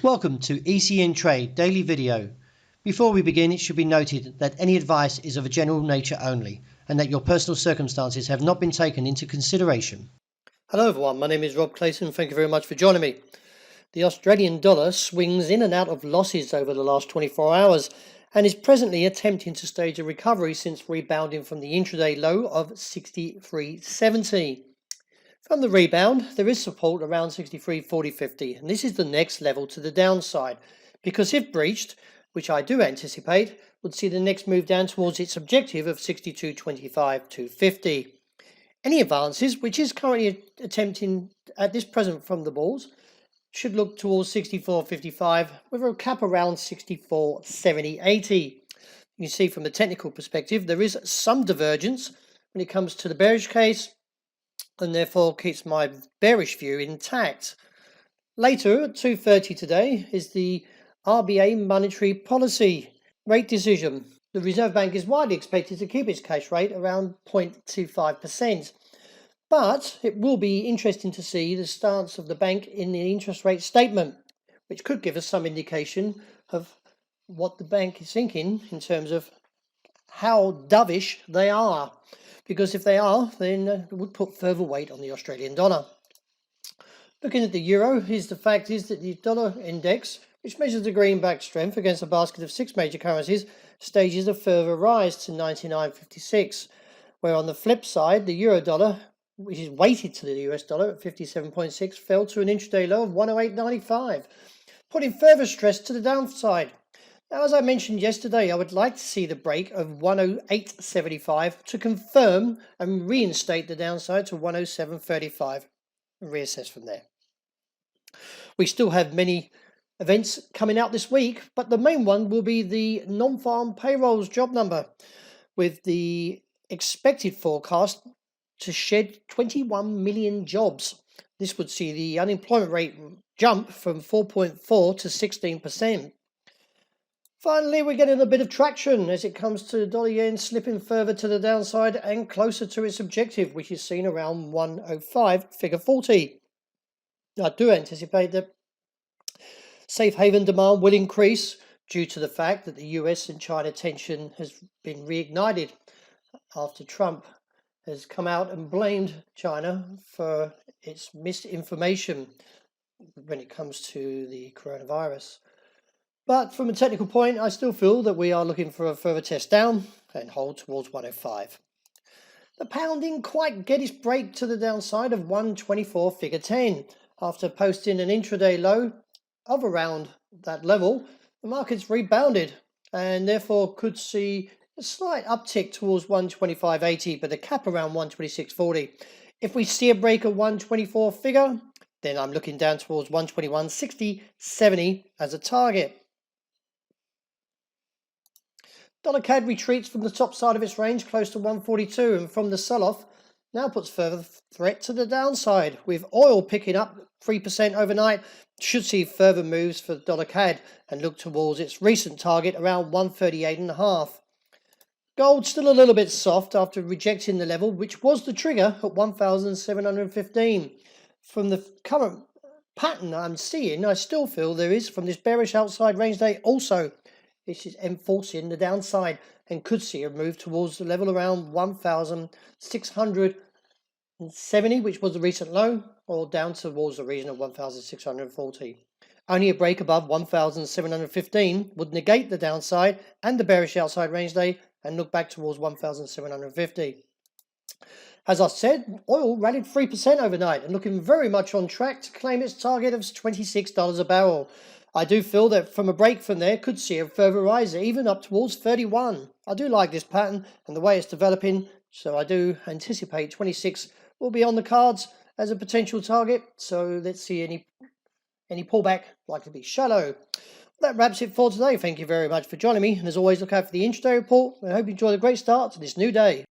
Welcome to ECNTRADE Daily Video. Before we begin, it should be noted that any advice is of a general nature only and that your personal circumstances have not been taken into consideration. Hello everyone, my name is Rob Clayton. Thank you very much for joining me. The Australian dollar swings in and out of losses over the last 24 hours and is presently attempting to stage a recovery since rebounding from the intraday low of 63.70. From the rebound, there is support around 63.40.50, and this is the next level to the downside, because if breached, which I do anticipate, would see the next move down towards its objective of 62.25.250. Any advances, which is currently attempting at this present from the bulls, should look towards 64.55 with a cap around 64.70.80. You can see from the technical perspective there is some divergence when it comes to the bearish case, and therefore keeps my bearish view intact. Later at 2:30 today is the RBA monetary policy rate decision. The Reserve Bank is widely expected to keep its cash rate around 0.25%, but it will be interesting to see the stance of the bank in the interest rate statement, which could give us some indication of what the bank is thinking in terms of how dovish they are. Because if they are, then it would put further weight on the Australian dollar. Looking at the euro, the fact is that the dollar index, which measures the greenback strength against a basket of 6 major currencies, stages a further rise to 99.56, where on the flip side, the euro dollar, which is weighted to the US dollar at 57.6, fell to an intraday low of 108.95, putting further stress to the downside. Now, as I mentioned yesterday, I would like to see the break of 108.75 to confirm and reinstate the downside to 107.35 and reassess from there. We still have many events coming out this week, but the main one will be the non-farm payrolls job number, with the expected forecast to shed 21 million jobs. This would see the unemployment rate jump from 4.4 to 16%. Finally, we're getting a bit of traction as it comes to the dollar yen slipping further to the downside and closer to its objective, which is seen around 105 figure 40. I do anticipate that safe haven demand will increase due to the fact that the US and China tension has been reignited after Trump has come out and blamed China for its misinformation when it comes to the coronavirus. But from a technical point, I still feel that we are looking for a further test down and hold towards 105. The pound didn't quite get its break to the downside of 124 figure 10. After posting an intraday low of around that level, the market's rebounded and therefore could see a slight uptick towards 125.80, but a cap around 126.40. If we see a break of 124 figure, then I'm looking down towards 121.60.70 as a target. Dollar CAD retreats from the top side of its range close to 142, and from the sell-off now puts further threat to the downside, with oil picking up 3% overnight. Should see further moves for dollar CAD and look towards its recent target around 138.5. Gold still a little bit soft after rejecting the level which was the trigger at 1,715. From the current pattern I'm seeing, I still feel there is, from this bearish outside range day also, this is enforcing the downside and could see a move towards the level around 1,670, which was the recent low, or down towards the region of 1,640. Only a break above 1,715 would negate the downside and the bearish outside range day and look back towards 1,750. As I said, oil rallied 3% overnight and looking very much on track to claim its target of $26 a barrel. I do feel that from a break from there could see a further rise, even up towards 31. I do like this pattern and the way it's developing, so I do anticipate 26 will be on the cards as a potential target. So let's see any pullback, likely to be shallow. That wraps it for today. Thank you very much for joining me, and as always, look out for the intraday report. I hope you enjoy the great start to this new day.